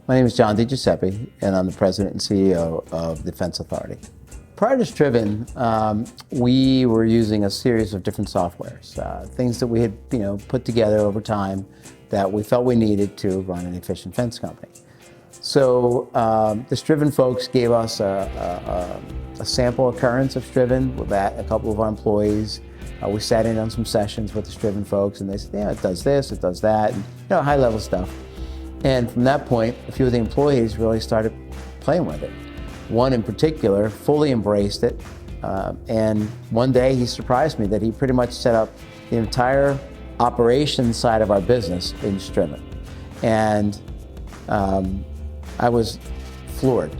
My name is John DiGiuseppe, and I'm the President and CEO of Defense Authority. Prior to Striven, we were using a series of different softwares, things that we had put together over time that we felt we needed to run an efficient fence company. So the Striven folks gave us a sample occurrence of Striven with a couple of our employees. We sat in on some sessions with the Striven folks, and they said, yeah, it does this, it does that, and high-level stuff. And from that point, a few of the employees really started playing with it. One in particular fully embraced it, and one day he surprised me that he pretty much set up the entire operations side of our business in Striven. And I was floored.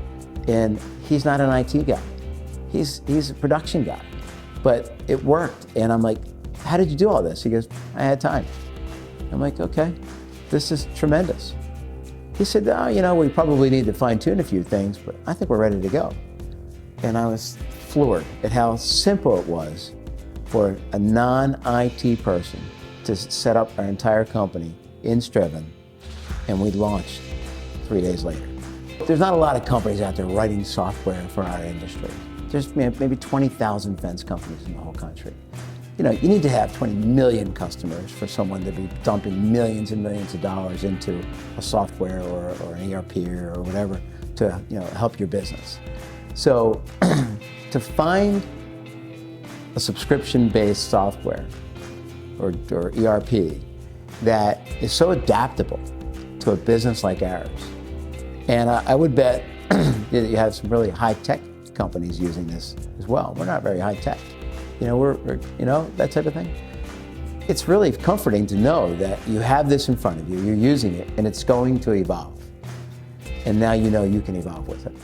And he's not an IT guy. He's a production guy. But it worked, and I'm like, how did you do all this? He goes, I had time. I'm like, okay, this is tremendous. He said, oh, we probably need to fine-tune a few things, but I think we're ready to go. And I was floored at how simple it was for a non-IT person to set up our entire company in Striven, and we launched 3 days later. There's not a lot of companies out there writing software for our industry. There's maybe 20,000 fence companies in the whole country. You need to have 20 million customers for someone to be dumping millions and millions of dollars into a software or an ERP or whatever to help your business. So to find a subscription-based software or ERP that is so adaptable to a business like ours, and I would bet that you have some really high-tech companies using this as well. We're not very high-tech. We're that type of thing. It's really comforting to know that you have this in front of you, you're using it, and it's going to evolve. And now you can evolve with it.